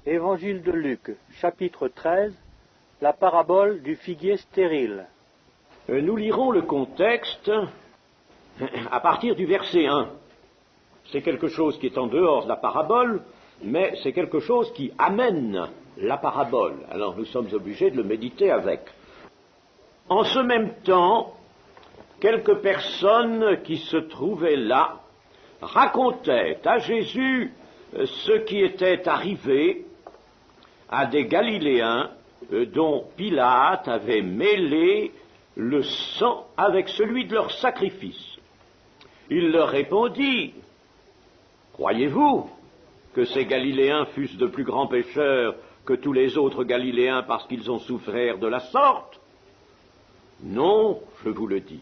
Évangile de Luc, chapitre 13, la parabole du figuier stérile. Nous lirons le contexte à partir du verset 1. C'est quelque chose qui est en dehors de la parabole, mais c'est quelque chose qui amène la parabole. Alors nous sommes obligés de le méditer avec. En ce même temps, quelques personnes qui se trouvaient là racontaient à Jésus ce qui était arrivé à des Galiléens dont Pilate avait mêlé le sang avec celui de leur sacrifice. Il leur répondit: croyez-vous que ces Galiléens fussent de plus grands pécheurs que tous les autres Galiléens parce qu'ils ont souffert de la sorte? Non, je vous le dis.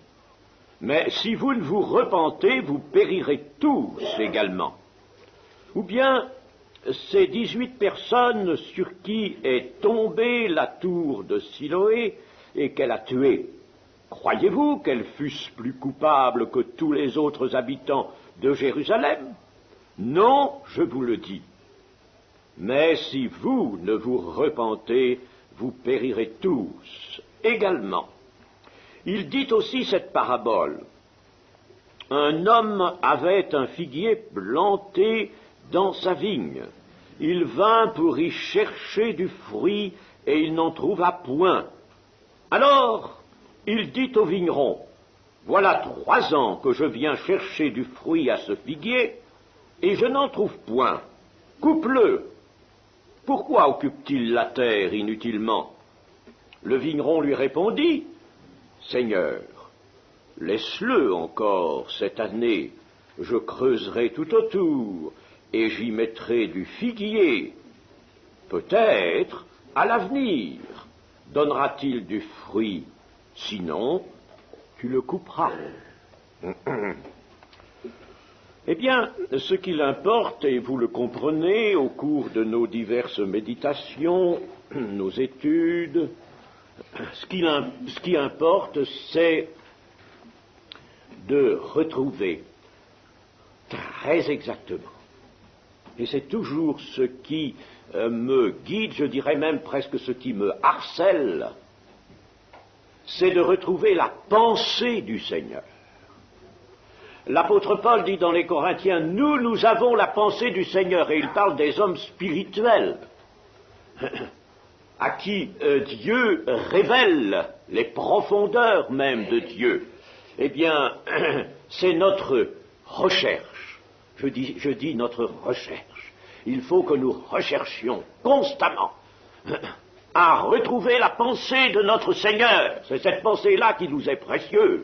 Mais si vous ne vous repentez, vous périrez tous également. Ou bien ces 18 personnes sur qui est tombée la tour de Siloé et qu'elle a tuées, croyez-vous qu'elles fussent plus coupables que tous les autres habitants de Jérusalem? Non, je vous le dis. Mais si vous ne vous repentez, vous périrez tous également. Il dit aussi cette parabole. Un homme avait un figuier planté dans sa vigne. Il vint pour y chercher du fruit et il n'en trouva point. Alors, il dit au vigneron: voilà 3 ans que je viens chercher du fruit à ce figuier et je n'en trouve point. Coupe-le. Pourquoi occupe-t-il la terre inutilement? Le vigneron lui répondit: Seigneur, laisse-le encore cette année, je creuserai tout autour et j'y mettrai du figuier. Peut-être, à l'avenir, donnera-t-il du fruit, sinon, tu le couperas. Eh bien, ce qu'il importe, et vous le comprenez au cours de nos diverses méditations, nos études, ce qui importe, c'est de retrouver très exactement, et c'est toujours ce qui me guide, je dirais même presque ce qui me harcèle, c'est de retrouver la pensée du Seigneur. L'apôtre Paul dit dans les Corinthiens: nous avons la pensée du Seigneur, et il parle des hommes spirituels à qui Dieu révèle les profondeurs même de Dieu. Eh bien, c'est notre recherche. Je dis notre recherche. Il faut que nous recherchions constamment à retrouver la pensée de notre Seigneur. C'est cette pensée-là qui nous est précieuse.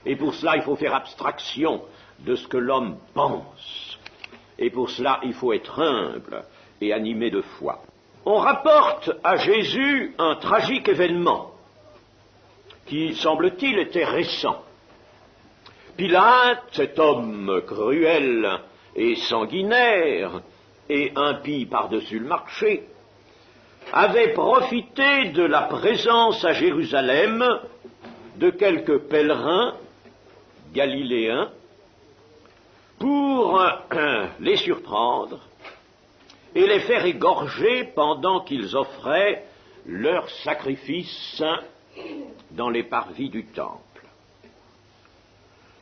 Et pour cela, il faut faire abstraction de ce que l'homme pense. Et pour cela, il faut être humble et animé de foi. On rapporte à Jésus un tragique événement qui, semble-t-il, était récent. Pilate, cet homme cruel et sanguinaire et impie par-dessus le marché, avait profité de la présence à Jérusalem de quelques pèlerins galiléens pour les surprendre et les faire égorger pendant qu'ils offraient leur sacrifice dans les parvis du temple.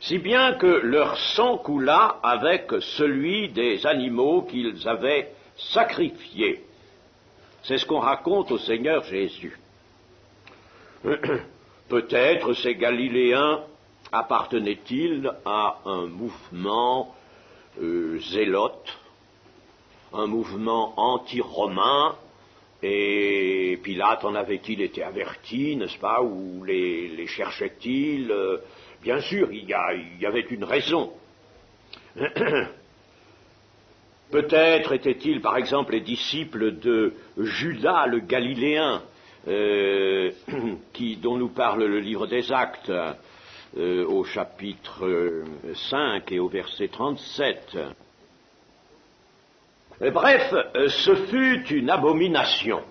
Si bien que leur sang coula avec celui des animaux qu'ils avaient sacrifiés. C'est ce qu'on raconte au Seigneur Jésus. Peut-être ces Galiléens appartenaient-ils à un mouvement zélote, un mouvement anti-romain, et Pilate en avait-il été averti, n'est-ce pas, ou les cherchait-il? Bien sûr, il y avait une raison. Peut-être étaient-ils, par exemple, les disciples de Judas le Galiléen, dont nous parle le livre des Actes, au chapitre 5 et au verset 37. Bref, ce fut une abomination.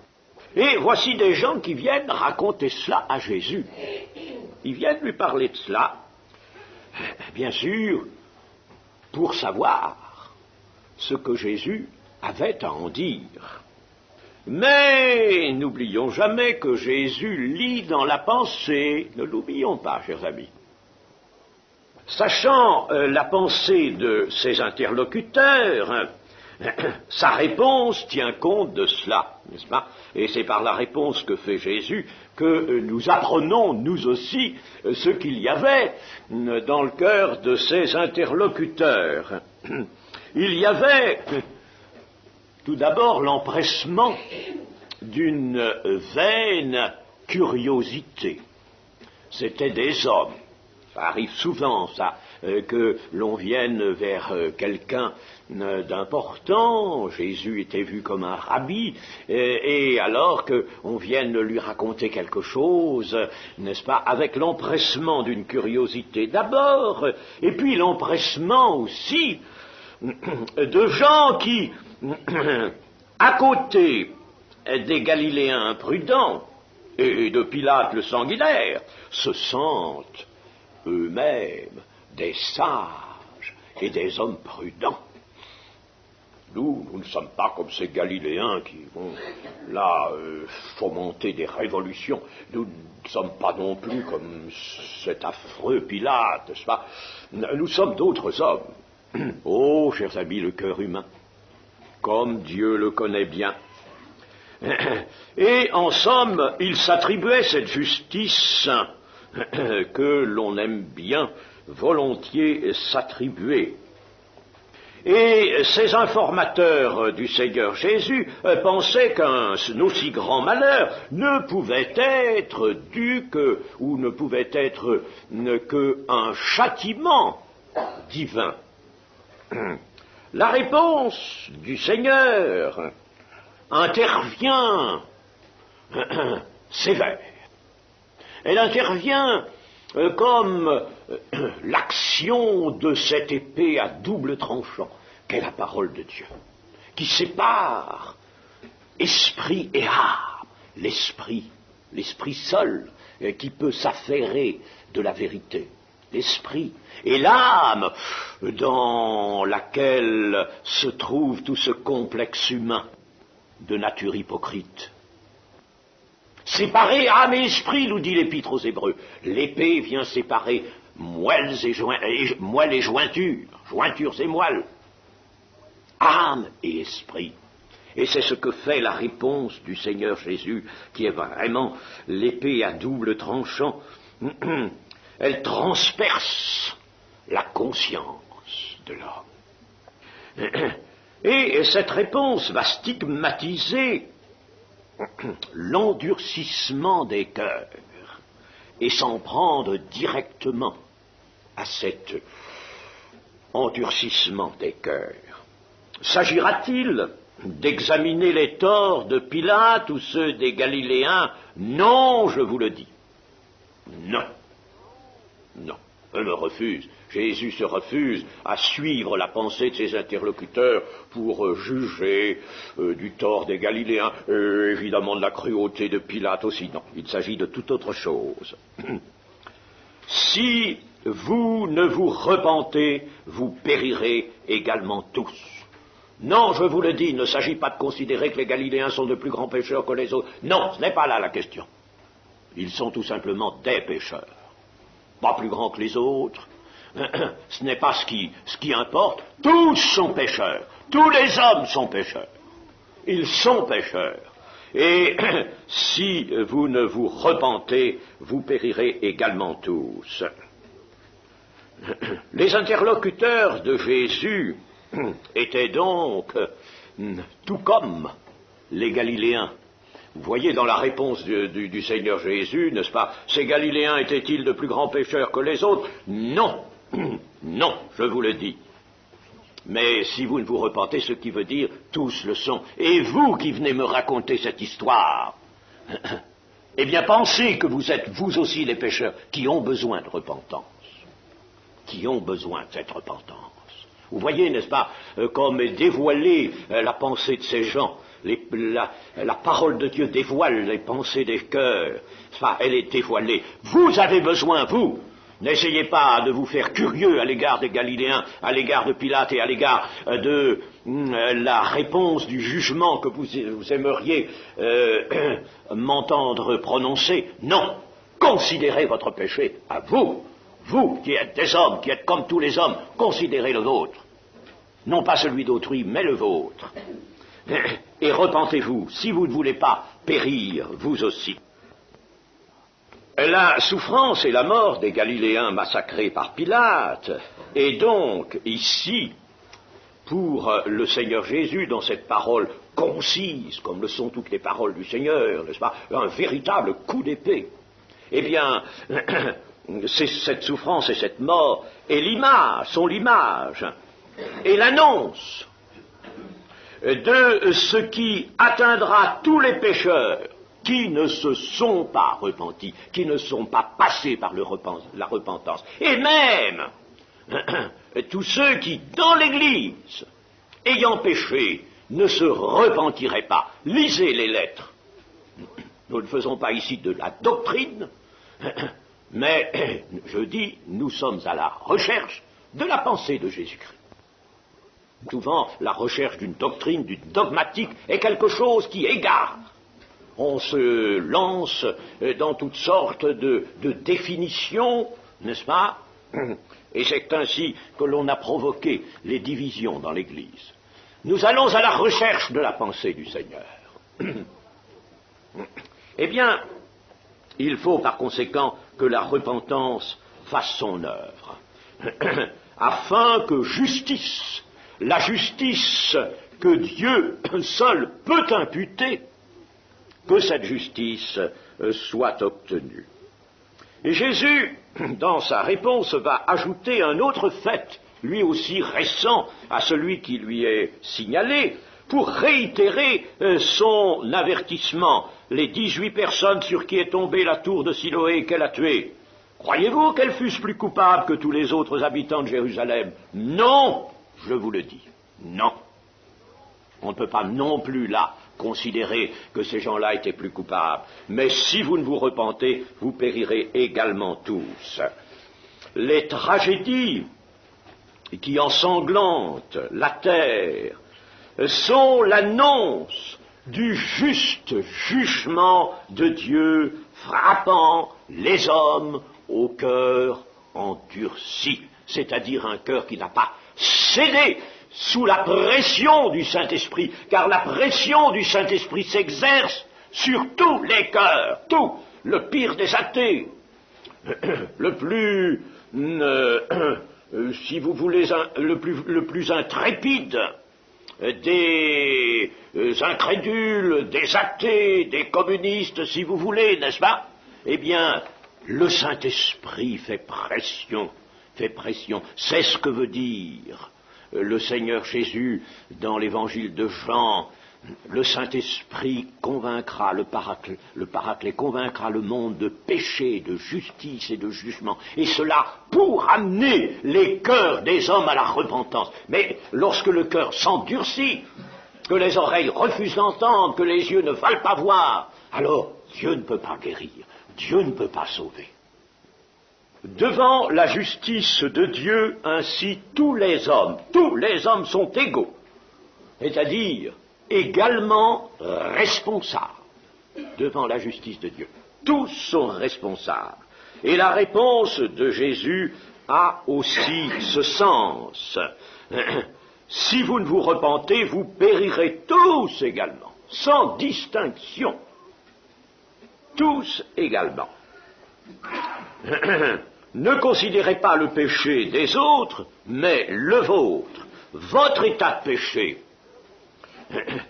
Et voici des gens qui viennent raconter cela à Jésus. Ils viennent lui parler de cela, bien sûr, pour savoir ce que Jésus avait à en dire. Mais n'oublions jamais que Jésus lit dans la pensée. Ne l'oublions pas, chers amis. Sachant la pensée de ses interlocuteurs, sa réponse tient compte de cela, n'est-ce pas? Et c'est par la réponse que fait Jésus que nous apprenons, nous aussi, ce qu'il y avait dans le cœur de ses interlocuteurs. Il y avait tout d'abord l'empressement d'une vaine curiosité. C'étaient des hommes. Ça arrive souvent, ça, que l'on vienne vers quelqu'un d'important. Jésus était vu comme un rabbi, et alors qu'on vienne lui raconter quelque chose, n'est-ce pas, avec l'empressement d'une curiosité d'abord, et puis l'empressement aussi de gens qui, à côté des Galiléens imprudents et de Pilate le sanguinaire, se sentent eux-mêmes des sages et des hommes prudents. Nous ne sommes pas comme ces Galiléens qui vont là fomenter des révolutions. Nous ne sommes pas non plus comme cet affreux Pilate, n'est-ce pas? Nous sommes d'autres hommes. Oh, chers amis, le cœur humain, comme Dieu le connaît bien. Et en somme, il s'attribuait cette justice que l'on aime bien volontiers s'attribuer. Et ces informateurs du Seigneur Jésus pensaient qu'un aussi grand malheur ne pouvait être dû ou ne pouvait être qu'un châtiment divin. La réponse du Seigneur intervient sévère. Elle intervient comme l'action de cette épée à double tranchant qu'est la parole de Dieu, qui sépare esprit et âme, l'esprit seul qui peut s'affairer de la vérité, l'esprit et l'âme dans laquelle se trouve tout ce complexe humain de nature hypocrite. Séparer âme et esprit, nous dit l'Épître aux Hébreux. L'épée vient séparer moelles et jointures et moelles. Âme et esprit. Et c'est ce que fait la réponse du Seigneur Jésus, qui est vraiment l'épée à double tranchant. Elle transperce la conscience de l'homme. Et cette réponse va stigmatiser l'endurcissement des cœurs et s'en prendre directement à cet endurcissement des cœurs. S'agira-t-il d'examiner les torts de Pilate ou ceux des Galiléens? Non, je vous le dis. Non. Non. Je me refuse. Jésus se refuse à suivre la pensée de ses interlocuteurs pour juger du tort des Galiléens, et évidemment de la cruauté de Pilate aussi. Non, il s'agit de toute autre chose. Si vous ne vous repentez, vous périrez également tous. Non, je vous le dis, il ne s'agit pas de considérer que les Galiléens sont de plus grands pécheurs que les autres. Non, ce n'est pas là la question. Ils sont tout simplement des pécheurs. Pas plus grands que les autres. Ce n'est pas ce qui importe. Tous sont pécheurs. Tous les hommes sont pécheurs. Ils sont pécheurs. Et si vous ne vous repentez, vous périrez également tous. Les interlocuteurs de Jésus étaient donc tout comme les Galiléens. Vous voyez dans la réponse du Seigneur Jésus, n'est-ce pas, ces Galiléens étaient-ils de plus grands pécheurs que les autres? Non, non, je vous le dis. Mais si vous ne vous repentez, ce qui veut dire tous le sont. Et vous qui venez me raconter cette histoire, eh bien pensez que vous êtes vous aussi les pécheurs qui ont besoin de repentance. Qui ont besoin de cette repentance. Vous voyez, n'est-ce pas, comme est dévoilée la pensée de ces gens. La parole de Dieu dévoile les pensées des cœurs. Enfin, elle est dévoilée. Vous avez besoin, vous. N'essayez pas de vous faire curieux à l'égard des Galiléens, à l'égard de Pilate et à l'égard la réponse du jugement que vous aimeriez m'entendre prononcer. Non, considérez votre péché à vous. Vous qui êtes des hommes, qui êtes comme tous les hommes, considérez le vôtre. Non pas celui d'autrui, mais le vôtre. Et repentez-vous, si vous ne voulez pas périr, vous aussi. La souffrance et la mort des Galiléens massacrés par Pilate est donc ici, pour le Seigneur Jésus, dans cette parole concise, comme le sont toutes les paroles du Seigneur, n'est-ce pas, un véritable coup d'épée. Eh bien, cette souffrance et cette mort sont l'image et l'annonce de ce qui atteindra tous les pécheurs qui ne se sont pas repentis, qui ne sont pas passés par la repentance, et même tous ceux qui, dans l'Église, ayant péché, ne se repentiraient pas. Lisez les lettres. Nous ne faisons pas ici de la doctrine, mais je dis, nous sommes à la recherche de la pensée de Jésus-Christ. Souvent, la recherche d'une doctrine, d'une dogmatique, est quelque chose qui égare. On se lance dans toutes sortes de définitions, n'est-ce pas? Et c'est ainsi que l'on a provoqué les divisions dans l'Église. Nous allons à la recherche de la pensée du Seigneur. Eh bien, il faut par conséquent que la repentance fasse son œuvre, afin que la justice que Dieu seul peut imputer, que cette justice soit obtenue. Et Jésus, dans sa réponse, va ajouter un autre fait, lui aussi récent à celui qui lui est signalé, pour réitérer son avertissement. Les 18 personnes sur qui est tombée la tour de Siloé qu'elle a tuées, croyez-vous qu'elles fussent plus coupables que tous les autres habitants de Jérusalem? Non, je vous le dis, non. On ne peut pas non plus là considérer que ces gens-là étaient plus coupables. Mais si vous ne vous repentez, vous périrez également tous. Les tragédies qui ensanglantent la terre sont l'annonce du juste jugement de Dieu frappant les hommes au cœur endurci, c'est-à-dire un cœur qui n'a pas cédé sous la pression du Saint-Esprit, car la pression du Saint-Esprit s'exerce sur tous les cœurs, tout, le pire des athées, le plus, si vous voulez, le plus intrépide des incrédules, des athées, des communistes, si vous voulez, n'est-ce pas? Eh bien, le Saint-Esprit fait pression, c'est ce que veut dire le Seigneur Jésus dans l'évangile de Jean. Le Saint-Esprit convaincra, le Paraclet convaincra le monde de péché, de justice et de jugement, et cela pour amener les cœurs des hommes à la repentance. Mais lorsque le cœur s'endurcit, que les oreilles refusent d'entendre, que les yeux ne veulent pas voir, alors Dieu ne peut pas guérir, Dieu ne peut pas sauver. Devant la justice de Dieu, ainsi tous les hommes sont égaux, c'est-à-dire également responsables devant la justice de Dieu. Tous sont responsables. Et la réponse de Jésus a aussi ce sens. Si vous ne vous repentez, vous périrez tous également, sans distinction. Tous également. Ne considérez pas le péché des autres, mais le vôtre, votre état de péché,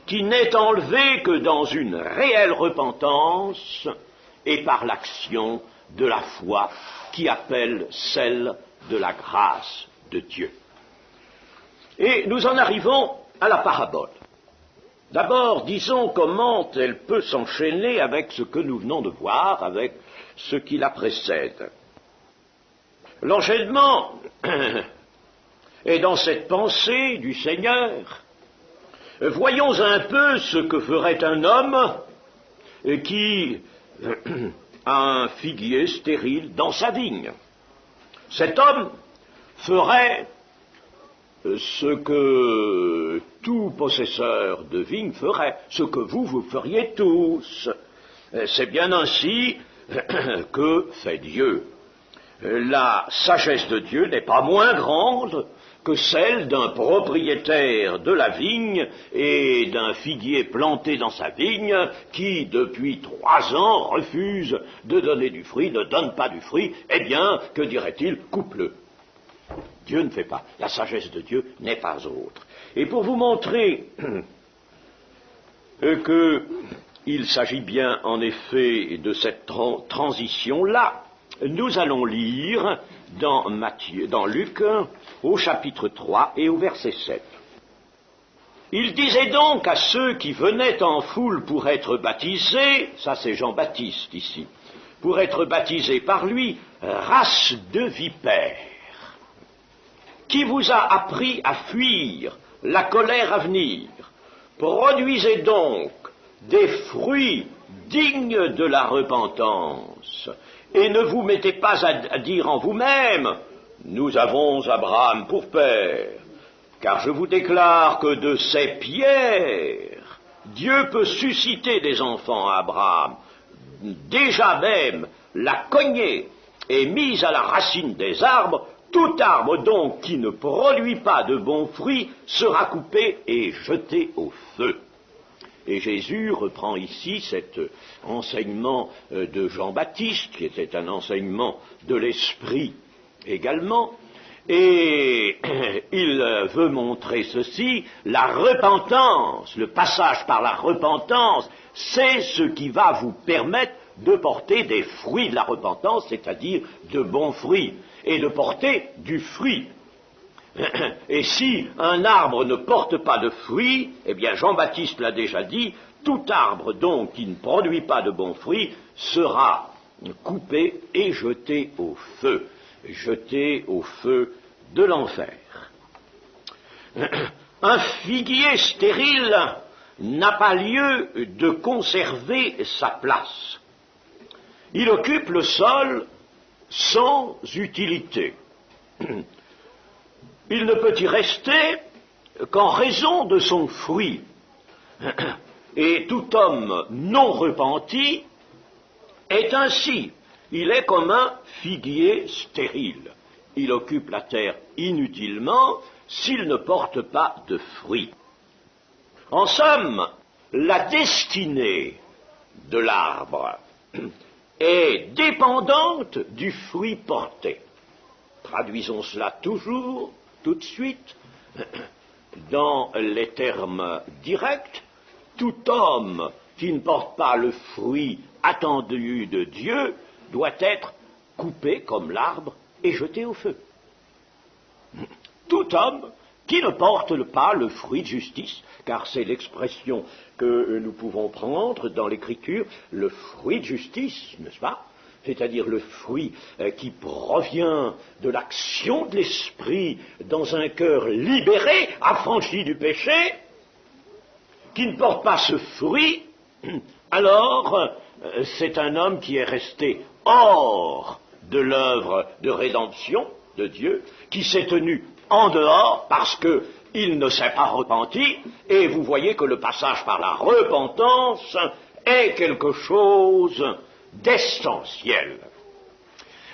qui n'est enlevé que dans une réelle repentance et par l'action de la foi qui appelle celle de la grâce de Dieu. Et nous en arrivons à la parabole. D'abord, disons comment elle peut s'enchaîner avec ce que nous venons de voir, avec ce qui la précède. L'enchaînement est dans cette pensée du Seigneur. Voyons un peu ce que ferait un homme qui a un figuier stérile dans sa vigne. Cet homme ferait ce tout possesseur de vigne ferait, ce que vous feriez tous. C'est bien ainsi que fait Dieu. La sagesse de Dieu n'est pas moins grande que celle d'un propriétaire de la vigne et d'un figuier planté dans sa vigne qui, depuis 3 ans, refuse de donner du fruit, ne donne pas du fruit. Eh bien, que dirait-il? Coupe-le. Dieu ne fait pas. La sagesse de Dieu n'est pas autre. Et pour vous montrer qu'il s'agit bien, en effet, de cette transition-là, nous allons lire dans Luc, au chapitre 3 et au verset 7. Il disait donc à ceux qui venaient en foule pour être baptisés, ça c'est Jean-Baptiste ici, pour être baptisés par lui, race de vipères, qui vous a appris à fuir la colère à venir, produisez donc des fruits dignes de la repentance, et ne vous mettez pas à dire en vous-même, nous avons Abraham pour père, car je vous déclare que de ces pierres, Dieu peut susciter des enfants à Abraham. Déjà même, la cognée est mise à la racine des arbres, tout arbre donc qui ne produit pas de bons fruits sera coupé et jeté au feu. Et Jésus reprend ici cet enseignement de Jean-Baptiste, qui était un enseignement de l'Esprit également, et il veut montrer ceci, la repentance, le passage par la repentance, c'est ce qui va vous permettre de porter des fruits de la repentance, c'est-à-dire de bons fruits, et de porter du fruit. Et si un arbre ne porte pas de fruits, eh bien Jean-Baptiste l'a déjà dit, tout arbre donc qui ne produit pas de bons fruits sera coupé et jeté au feu de l'enfer. Un figuier stérile n'a pas lieu de conserver sa place. Il occupe le sol sans utilité. Il ne peut y rester qu'en raison de son fruit. Et tout homme non repenti est ainsi. Il est comme un figuier stérile. Il occupe la terre inutilement s'il ne porte pas de fruits. En somme, la destinée de l'arbre est dépendante du fruit porté. Traduisons cela toujours, tout de suite, dans les termes directs. Tout homme qui ne porte pas le fruit attendu de Dieu doit être coupé comme l'arbre et jeté au feu. Tout homme qui ne porte pas le fruit de justice, car c'est l'expression que nous pouvons prendre dans l'Écriture, le fruit de justice, n'est-ce pas? C'est-à-dire le fruit qui provient de l'action de l'Esprit dans un cœur libéré, affranchi du péché, qui ne porte pas ce fruit, alors c'est un homme qui est resté hors de l'œuvre de rédemption de Dieu, qui s'est tenu en dehors parce qu'il ne s'est pas repenti, et vous voyez que le passage par la repentance est quelque chose d'essentiel.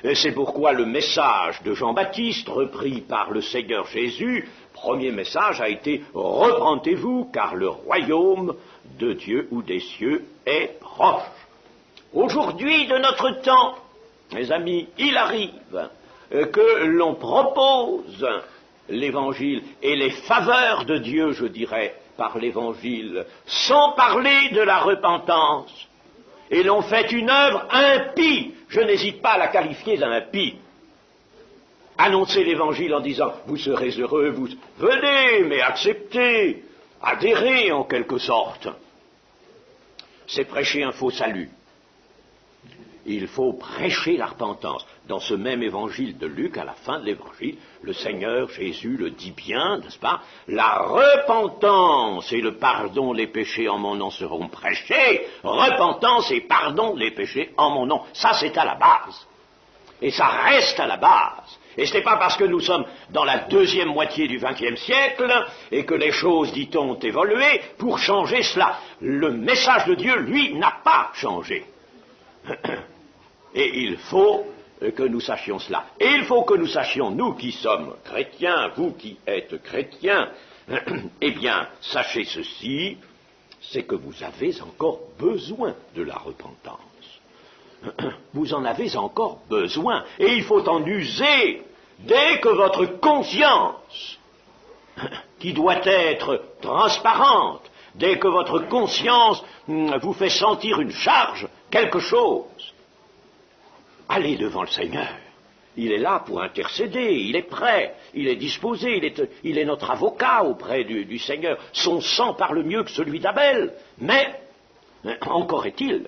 Et c'est pourquoi le message de Jean-Baptiste, repris par le Seigneur Jésus, premier message a été « Repentez-vous, car le royaume de Dieu ou des cieux est proche ». Aujourd'hui, de notre temps, mes amis, il arrive que l'on propose l'évangile et les faveurs de Dieu, je dirais, par l'évangile, sans parler de la repentance. Et l'on fait une œuvre impie, je n'hésite pas à la qualifier d'impie. Annoncer l'évangile en disant « vous serez heureux, vous venez, mais acceptez, adhérez en quelque sorte », c'est prêcher un faux salut. Il faut prêcher la repentance. Dans ce même évangile de Luc, à la fin de l'évangile, le Seigneur Jésus le dit bien, n'est-ce pas? La repentance et le pardon des péchés en mon nom seront prêchés. Repentance et pardon des péchés en mon nom. Ça, c'est à la base. Et ça reste à la base. Et ce n'est pas parce que nous sommes dans la deuxième moitié du XXe siècle et que les choses, dit-on, ont évolué pour changer cela. Le message de Dieu, lui, n'a pas changé. Et il faut que nous sachions cela. Et il faut que nous sachions, nous qui sommes chrétiens, vous qui êtes chrétiens, eh bien, sachez ceci, c'est que vous avez encore besoin de la repentance. Vous en avez encore besoin, et il faut en user dès que votre conscience, qui doit être transparente, dès que votre conscience vous fait sentir une charge, quelque chose, allez devant le Seigneur. Il est là pour intercéder, il est prêt, il est disposé, il est notre avocat auprès du Seigneur. Son sang parle mieux que celui d'Abel, mais encore est-il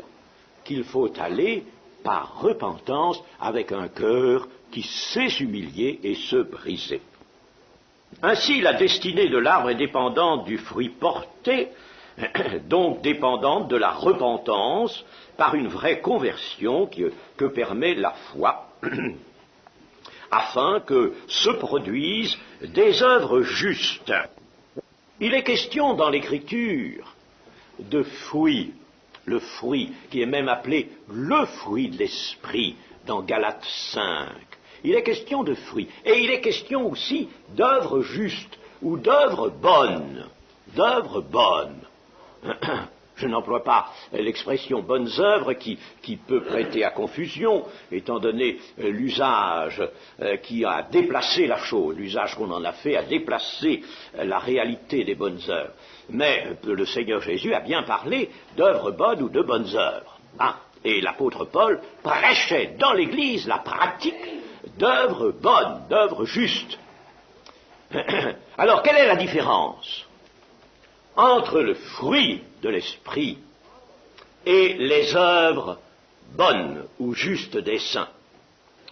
qu'il faut aller par repentance avec un cœur qui sait s'humilier et se briser. Ainsi, la destinée de l'arbre est dépendante du fruit porté, donc dépendante de la repentance par une vraie conversion que permet la foi, afin que se produisent des œuvres justes. Il est question dans l'Écriture de fruits, le fruit qui est même appelé le fruit de l'esprit dans Galates 5. Il est question de fruits, et il est question aussi d'œuvres justes ou d'œuvres bonnes. D'œuvres bonnes. Je n'emploie pas l'expression bonnes œuvres qui peut prêter à confusion, étant donné l'usage qui a déplacé la chose, l'usage qu'on en a fait a déplacé la réalité des bonnes œuvres. Mais le Seigneur Jésus a bien parlé d'œuvres bonnes ou de bonnes œuvres. Hein? Et l'apôtre Paul prêchait dans l'Église la pratique d'œuvres bonnes, d'œuvres justes. Alors, quelle est la différence entre le fruit de l'esprit et les œuvres bonnes ou justes des saints,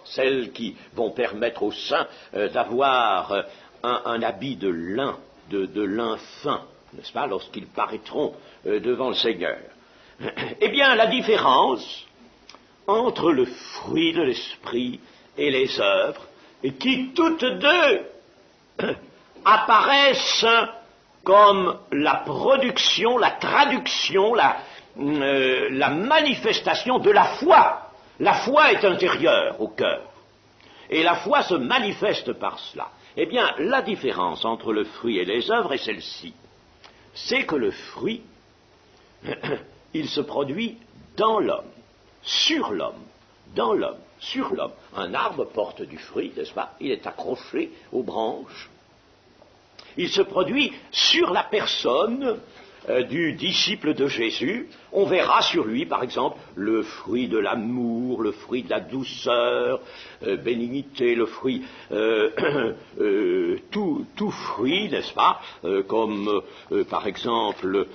celles qui vont permettre aux saints d'avoir un habit de lin fin, n'est-ce pas, lorsqu'ils paraîtront devant le Seigneur? Eh bien, la différence entre le fruit de l'esprit et les œuvres, et qui toutes deux apparaissent comme la production, la traduction, la manifestation de la foi. La foi est intérieure au cœur. Et la foi se manifeste par cela. Eh bien, la différence entre le fruit et les œuvres est celle-ci. C'est que le fruit, il se produit dans l'homme, sur l'homme, dans l'homme, sur l'homme. Un arbre porte du fruit, n'est-ce pas? Il est accroché aux branches. Il se produit sur la personne du disciple de Jésus. On verra sur lui, par exemple, le fruit de l'amour, le fruit de la douceur, bénignité, le fruit, tout fruit, n'est-ce pas, comme, par exemple,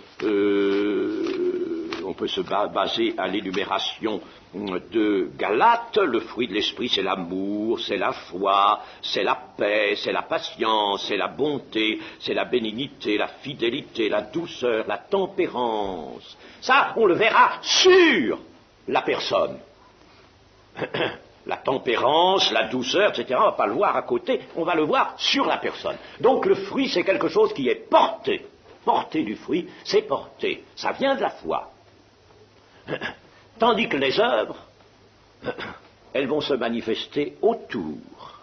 on peut se baser à l'énumération de Galates. Le fruit de l'esprit, c'est l'amour, c'est la foi, c'est la paix, c'est la patience, c'est la bonté, c'est la bénignité, la fidélité, la douceur, la tempérance. Ça, on le verra sur la personne. La tempérance, la douceur, etc., on ne va pas le voir à côté, on va le voir sur la personne. Donc le fruit, c'est quelque chose qui est porté. Porter du fruit, c'est porter. Ça vient de la foi. Tandis que les œuvres, elles vont se manifester autour.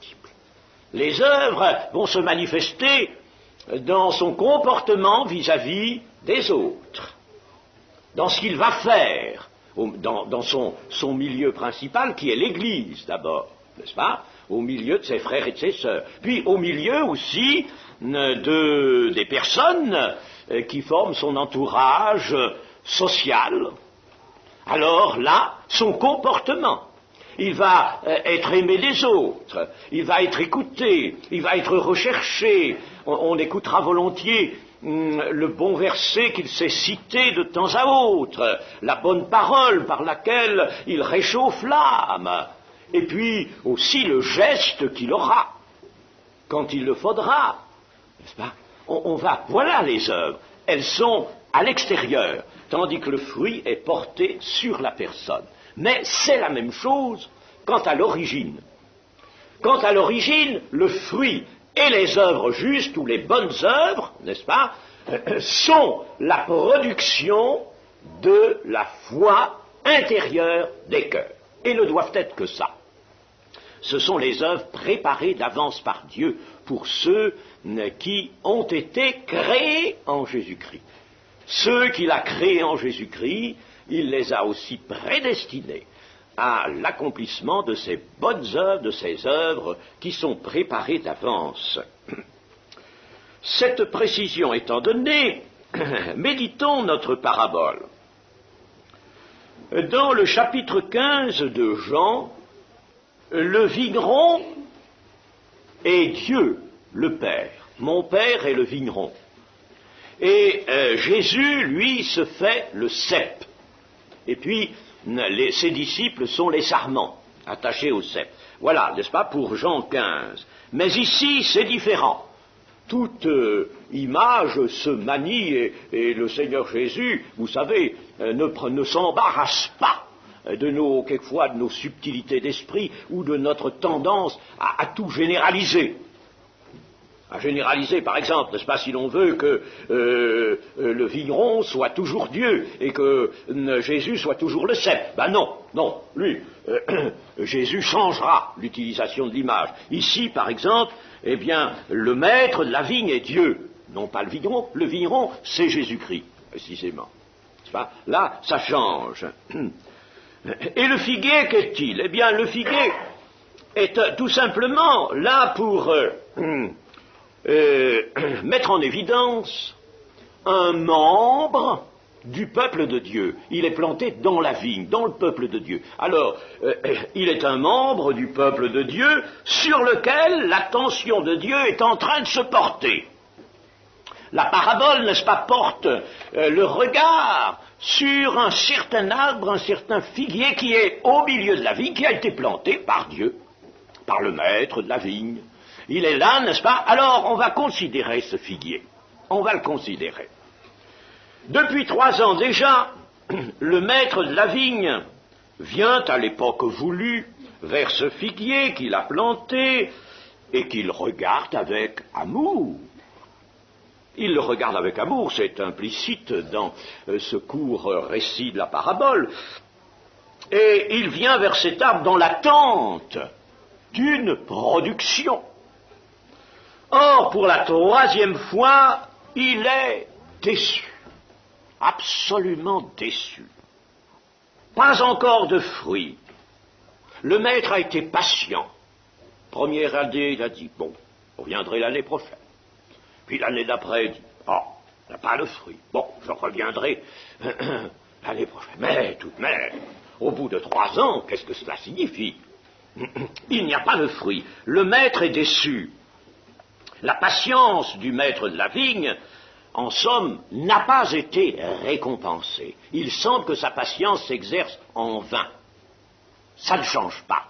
Les œuvres vont se manifester dans son comportement vis-à-vis des autres, dans ce qu'il va faire, dans son milieu principal qui est l'Église d'abord, n'est-ce pas, au milieu de ses frères et de ses sœurs, puis au milieu aussi des personnes qui forment son entourage social. Alors là, son comportement, il va être aimé des autres, il va être écouté, il va être recherché, on écoutera volontiers le bon verset qu'il sait citer de temps à autre, la bonne parole par laquelle il réchauffe l'âme, et puis aussi le geste qu'il aura quand il le faudra, n'est-ce pas? Voilà les œuvres, elles sont à l'extérieur, tandis que le fruit est porté sur la personne. Mais c'est la même chose quant à l'origine. Quant à l'origine, le fruit et les œuvres justes, ou les bonnes œuvres, n'est-ce pas, sont la production de la foi intérieure des cœurs, et ne doivent être que ça. Ce sont les œuvres préparées d'avance par Dieu pour ceux qui ont été créés en Jésus-Christ. Ceux qu'il a créés en Jésus-Christ, il les a aussi prédestinés à l'accomplissement de ces bonnes œuvres, de ces œuvres qui sont préparées d'avance. Cette précision étant donnée, méditons notre parabole. Dans le chapitre 15 de Jean, le vigneron est Dieu, le Père. Mon Père est le vigneron. Et Jésus, lui, se fait le cep. Et puis, ses disciples sont les sarments, attachés au cep. Voilà, n'est-ce pas, pour Jean 15. Mais ici, c'est différent. Toute image se manie et le Seigneur Jésus, vous savez, ne s'embarrasse pas quelquefois de nos subtilités d'esprit ou de notre tendance à tout généraliser. À généraliser, par exemple, n'est-ce pas, si l'on veut que le vigneron soit toujours Dieu et que Jésus soit toujours le cep. Ben non, lui, Jésus changera l'utilisation de l'image. Ici, par exemple, eh bien, le maître de la vigne est Dieu, non pas le vigneron, c'est Jésus-Christ, précisément. N'est-ce pas? Là, ça change. Et le figuier, qu'est-il? Eh bien, le figuier est tout simplement là pour mettre en évidence un membre du peuple de Dieu. Il est planté dans la vigne, dans le peuple de Dieu. Alors, il est un membre du peuple de Dieu sur lequel l'attention de Dieu est en train de se porter. La parabole, n'est-ce pas, porte le regard sur un certain arbre, un certain figuier qui est au milieu de la vigne, qui a été planté par Dieu, par le maître de la vigne. Il est là, n'est-ce pas? Alors, on va considérer ce figuier. On va le considérer. Depuis 3 ans déjà, le maître de la vigne vient à l'époque voulue vers ce figuier qu'il a planté et qu'il regarde avec amour. Il le regarde avec amour, c'est implicite dans ce court récit de la parabole. Et il vient vers cet arbre dans l'attente d'une production. Or, pour la 3e fois, il est déçu, absolument déçu. Pas encore de fruits. Le maître a été patient. Première année, il a dit, bon, vous reviendrez l'année prochaine. Puis l'année d'après, il dit, oh, il n'y a pas de fruits. Bon, je reviendrai l'année prochaine. Mais tout de même, au bout de 3 ans, qu'est-ce que cela signifie? Il n'y a pas de fruits. Le maître est déçu. La patience du maître de la vigne, en somme, n'a pas été récompensée. Il semble que sa patience s'exerce en vain. Ça ne change pas.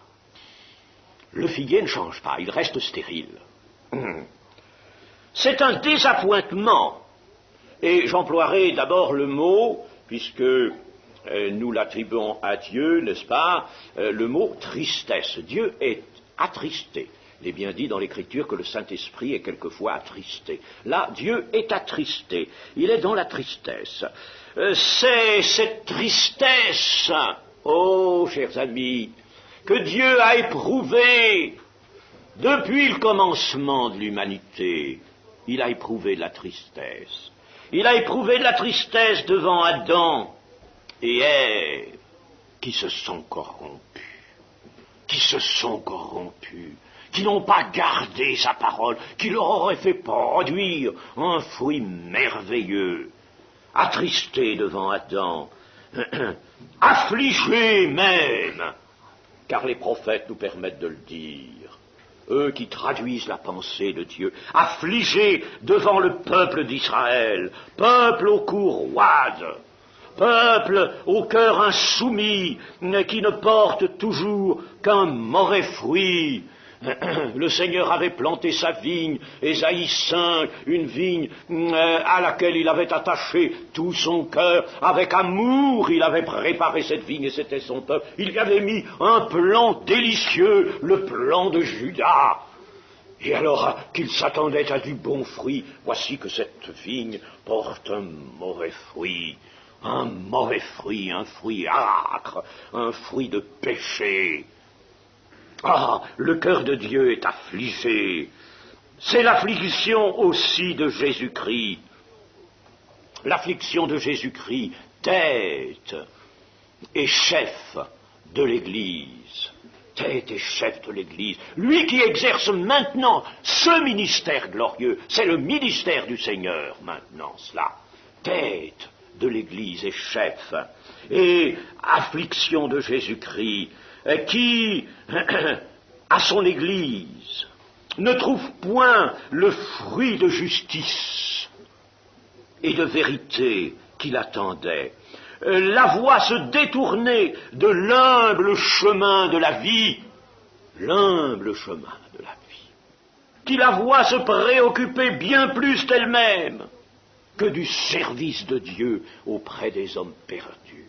Le figuier ne change pas, il reste stérile. C'est un désappointement. Et j'emploierai d'abord le mot, puisque nous l'attribuons à Dieu, n'est-ce pas, le mot tristesse. Dieu est attristé. Il est bien dit dans l'Écriture que le Saint-Esprit est quelquefois attristé. Là, Dieu est attristé. Il est dans la tristesse. C'est cette tristesse, oh, chers amis, que Dieu a éprouvée depuis le commencement de l'humanité. Il a éprouvé de la tristesse. Il a éprouvé de la tristesse devant Adam et Ève, qui se sont corrompus. Qui n'ont pas gardé sa parole, qui leur aurait fait produire un fruit merveilleux, attristés devant Adam, affligés même, car les prophètes nous permettent de le dire, eux qui traduisent la pensée de Dieu, affligés devant le peuple d'Israël, peuple au cou roide, peuple au cœur insoumis, qui ne porte toujours qu'un mauvais fruit, Le Seigneur avait planté sa vigne, Ésaïe 5, une vigne à laquelle il avait attaché tout son cœur. Avec amour, il avait préparé cette vigne et c'était son peuple. Il y avait mis un plan délicieux, le plan de Judas. Et alors qu'il s'attendait à du bon fruit, voici que cette vigne porte un mauvais fruit. Un mauvais fruit, un fruit âcre, un fruit de péché. Ah, le cœur de Dieu est affligé. C'est l'affliction aussi de Jésus-Christ. L'affliction de Jésus-Christ, tête et chef de l'Église. Tête et chef de l'Église. Lui qui exerce maintenant ce ministère glorieux, c'est le ministère du Seigneur maintenant, cela. Tête de l'Église et chef. Et affliction de Jésus-Christ, qui, à son Église, ne trouve point le fruit de justice et de vérité qu'il attendait. La voie se détourner de l'humble chemin de la vie, l'humble chemin de la vie, qui la voit se préoccuper bien plus d'elle-même que du service de Dieu auprès des hommes perdus.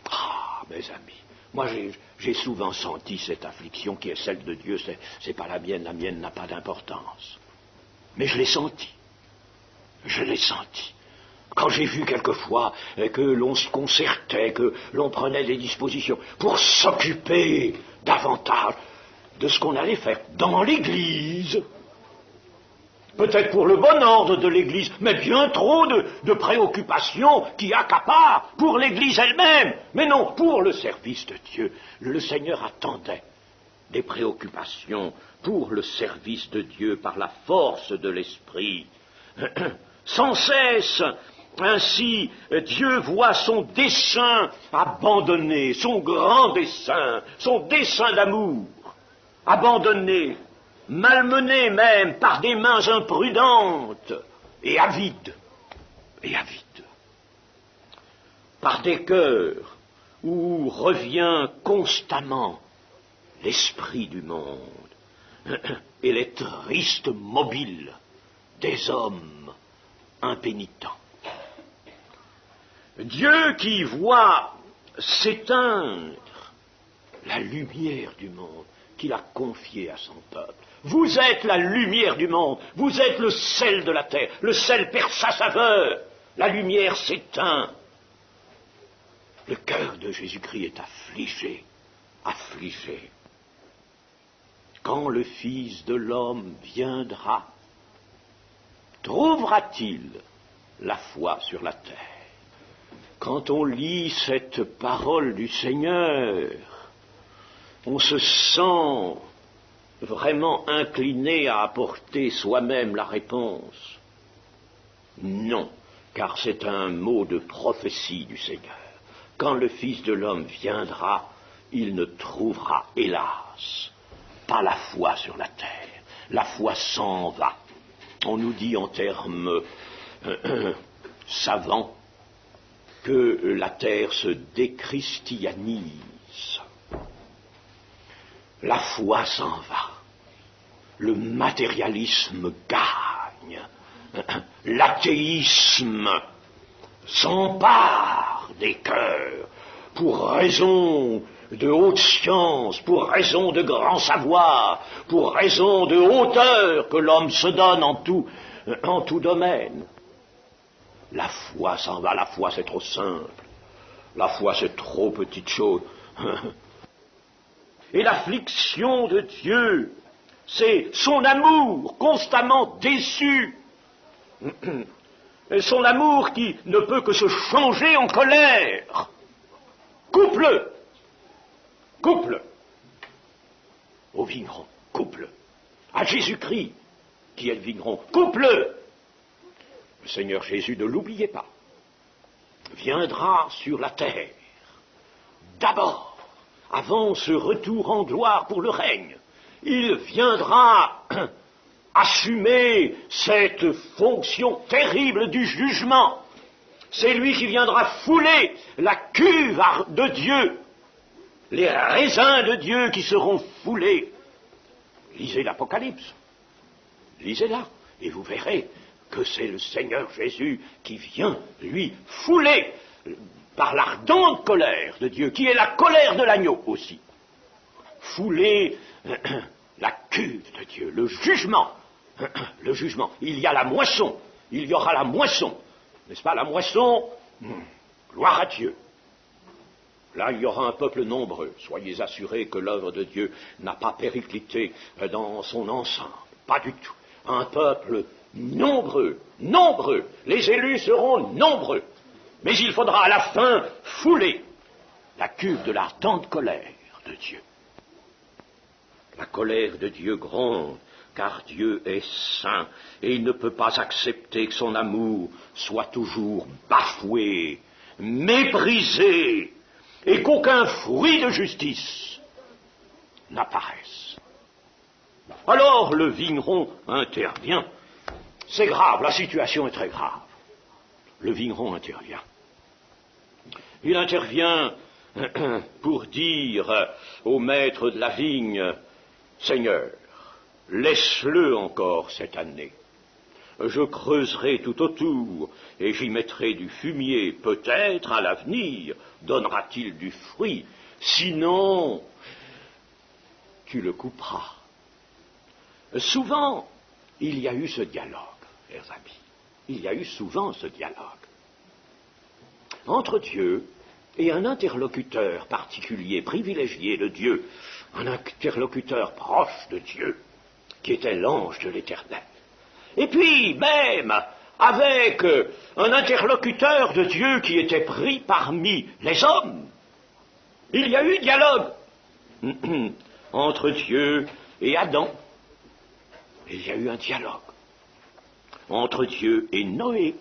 Ah, mes amis, moi j'ai souvent senti cette affliction qui est celle de Dieu, c'est pas la mienne n'a pas d'importance. Mais je l'ai senti. Quand j'ai vu quelquefois que l'on se concertait, que l'on prenait des dispositions pour s'occuper davantage de ce qu'on allait faire dans l'Église, peut-être pour le bon ordre de l'Église, mais bien trop de préoccupations qui accaparent pour l'Église elle-même, mais non pour le service de Dieu. Le Seigneur attendait des préoccupations pour le service de Dieu par la force de l'Esprit. Sans cesse, ainsi, Dieu voit son dessein abandonné, son grand dessein, son dessein d'amour, abandonné, malmené même par des mains imprudentes et avides, par des cœurs où revient constamment l'esprit du monde et les tristes mobiles des hommes impénitents. Dieu qui voit s'éteindre la lumière du monde qu'il a confiée à son peuple. Vous êtes la lumière du monde, vous êtes le sel de la terre, le sel perd sa saveur, la lumière s'éteint. Le cœur de Jésus-Christ est affligé. Quand le Fils de l'homme viendra, trouvera-t-il la foi sur la terre? Quand on lit cette parole du Seigneur, on se sent vraiment incliné à apporter soi-même la réponse. Non, car c'est un mot de prophétie du Seigneur. Quand le Fils de l'homme viendra, il ne trouvera, hélas, pas la foi sur la terre. La foi s'en va. On nous dit en termes savants que la terre se déchristianise. La foi s'en va. Le matérialisme gagne. L'athéisme s'empare des cœurs pour raison de haute science, pour raison de grand savoir, pour raison de hauteur que l'homme se donne en tout domaine. La foi s'en va, la foi c'est trop simple, la foi c'est trop petite chose. Et l'affliction de Dieu, c'est son amour constamment déçu, son amour qui ne peut que se changer en colère. Coupe-le au vigneron, coupe-le à Jésus-Christ qui est le vigneron, coupe-le. Le Seigneur Jésus, ne l'oubliez pas, viendra sur la terre, d'abord, avant ce retour en gloire pour le règne. Il viendra assumer cette fonction terrible du jugement. C'est lui qui viendra fouler la cuve de Dieu, les raisins de Dieu qui seront foulés Lisez l'Apocalypse. Lisez-la, et vous verrez que c'est le Seigneur Jésus qui vient, lui, fouler par l'ardente colère de Dieu, qui est la colère de l'agneau aussi. Fouler la cuve de Dieu, le jugement. Le jugement. Il y a la moisson. Il y aura la moisson. N'est-ce pas, la moisson? Gloire à Dieu. Là, il y aura un peuple nombreux. Soyez assurés que l'œuvre de Dieu n'a pas périclité dans son ensemble. Pas du tout. Un peuple nombreux, nombreux. Les élus seront nombreux. Mais il faudra à la fin fouler la cuve de l'ardente colère de Dieu. La colère de Dieu gronde, car Dieu est saint, et il ne peut pas accepter que son amour soit toujours bafoué, méprisé, et qu'aucun fruit de justice n'apparaisse. Alors le vigneron intervient. C'est grave, la situation est très grave. Le vigneron intervient. Il intervient pour dire au maître de la vigne, « Seigneur, laisse-le encore cette année. Je creuserai tout autour et j'y mettrai du fumier. Peut-être à l'avenir donnera-t-il du fruit. Sinon, tu le couperas. » Souvent, il y a eu ce dialogue, chers amis. Il y a eu souvent ce dialogue entre Dieu et un interlocuteur particulier, privilégié de Dieu, un interlocuteur proche de Dieu, qui était l'ange de l'Éternel. Et puis, même, avec un interlocuteur de Dieu qui était pris parmi les hommes, il y a eu dialogue entre Dieu et Adam. Il y a eu un dialogue entre Dieu et Noé.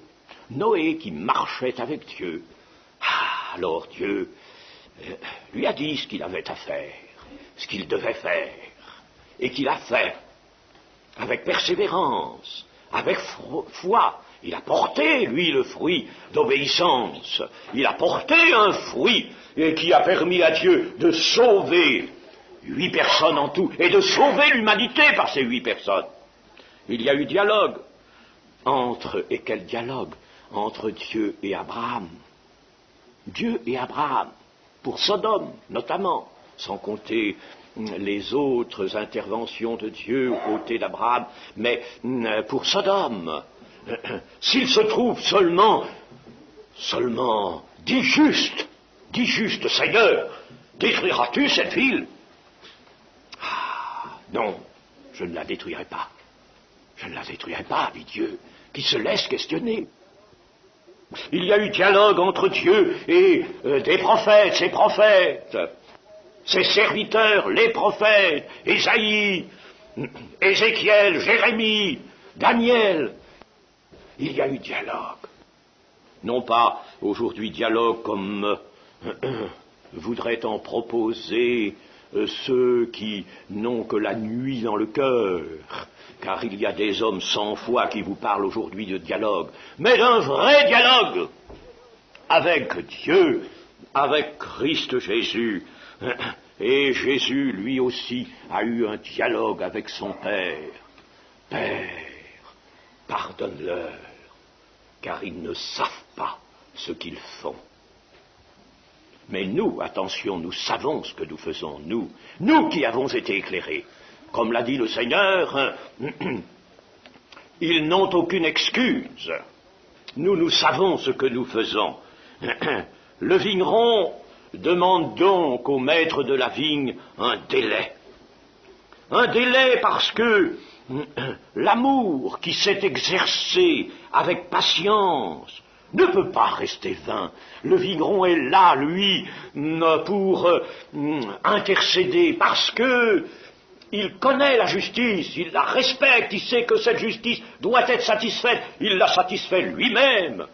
Noé qui marchait avec Dieu. Ah, alors Dieu lui a dit ce qu'il avait à faire, ce qu'il devait faire, et qu'il a fait. Avec persévérance, avec foi. Il a porté, lui, le fruit d'obéissance. Il a porté un fruit qui a permis à Dieu de sauver 8 personnes en tout, et de sauver l'humanité par ces 8 personnes. Il y a eu dialogue et quel dialogue? Entre Dieu et Abraham. Dieu et Abraham, pour Sodome notamment, sans compter les autres interventions de Dieu aux côtés d'Abraham, mais pour Sodome, s'il se trouve seulement 10 justes, Seigneur, détruiras-tu cette ville? Ah, non, je ne la détruirai pas. Je ne la détruirai pas, dit Dieu, qui se laisse questionner. Il y a eu dialogue entre Dieu et des prophètes, ses prophètes, ses serviteurs, les prophètes, Ésaïe, Ézéchiel, Jérémie, Daniel. Il y a eu dialogue. Non pas aujourd'hui dialogue comme voudraient en proposer ceux qui n'ont que la nuit dans le cœur, car il y a des hommes sans foi qui vous parlent aujourd'hui de dialogue, mais d'un vrai dialogue avec Dieu, avec Christ Jésus. Et Jésus, lui aussi, a eu un dialogue avec son Père. Père, pardonne-leur, car ils ne savent pas ce qu'ils font. Mais nous, attention, nous savons ce que nous faisons, nous qui avons été éclairés. Comme l'a dit le Seigneur, ils n'ont aucune excuse. Nous savons ce que nous faisons. Le vigneron demande donc au maître de la vigne un délai. Un délai parce que l'amour qui s'est exercé avec patience ne peut pas rester vain. Le vigneron est là, lui, pour intercéder, parce que il connaît la justice, il la respecte, il sait que cette justice doit être satisfaite. Il la satisfait lui-même,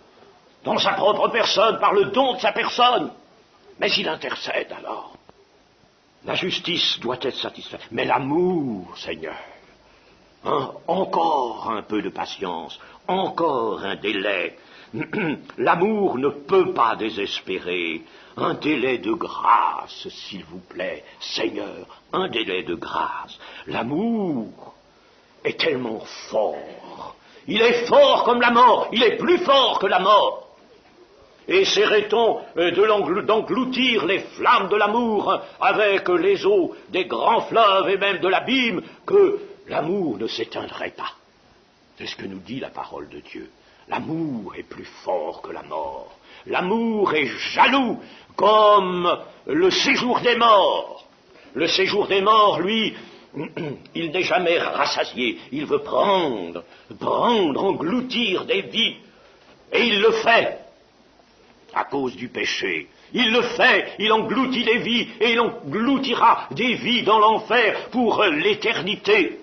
dans sa propre personne, par le don de sa personne. Mais il intercède alors. La justice doit être satisfaite. Mais l'amour, Seigneur, encore un peu de patience, encore un délai. L'amour ne peut pas désespérer. Un délai de grâce, s'il vous plaît, Seigneur, un délai de grâce. L'amour est tellement fort. Il est fort comme la mort, il est plus fort que la mort. Essaierait-on d'engloutir les flammes de l'amour avec les eaux des grands fleuves et même de l'abîme, que l'amour ne s'éteindrait pas. C'est ce que nous dit la parole de Dieu. L'amour est plus fort que la mort. L'amour est jaloux comme le séjour des morts. Le séjour des morts, lui, il n'est jamais rassasié. Il veut prendre, engloutir des vies. Et il le fait. À cause du péché. Il le fait, il engloutit des vies, et il engloutira des vies dans l'enfer pour l'éternité.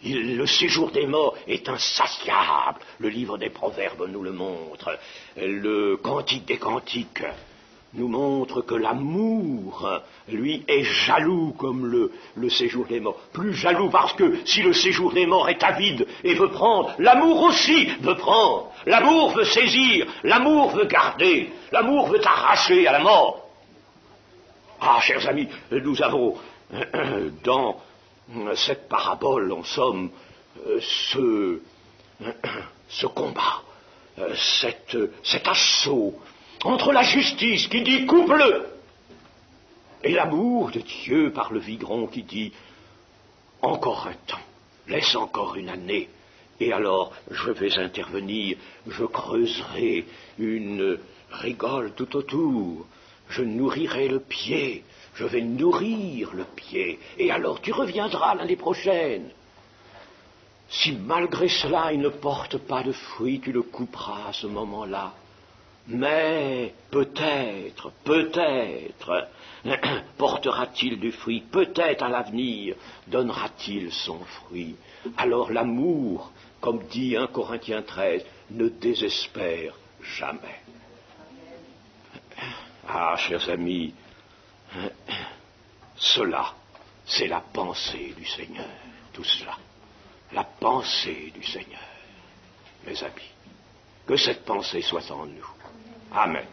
Le séjour des morts est insatiable. Le livre des Proverbes nous le montre. Le Cantique des Cantiques nous montre que l'amour, lui, est jaloux comme le séjour des morts. Plus jaloux parce que si le séjour des morts est avide et veut prendre, l'amour aussi veut prendre. L'amour veut saisir, l'amour veut garder, l'amour veut arracher à la mort. Ah, chers amis, nous avons dans cette parabole, en somme, ce combat, cet assaut entre la justice qui dit coupe-le et l'amour de Dieu par le Vigron qui dit encore un temps, laisse encore une année, et alors je vais intervenir, je creuserai une rigole tout autour, je nourrirai le pied, je vais nourrir le pied, et alors tu reviendras l'année prochaine. Si malgré cela il ne porte pas de fruits, tu le couperas à ce moment-là. Mais peut-être, portera-t-il du fruit, peut-être à l'avenir donnera-t-il son fruit. Alors l'amour, comme dit 1 Corinthiens 13, ne désespère jamais. Ah, chers amis, cela, c'est la pensée du Seigneur, tout cela. La pensée du Seigneur, mes amis. Que cette pensée soit en nous. Amen.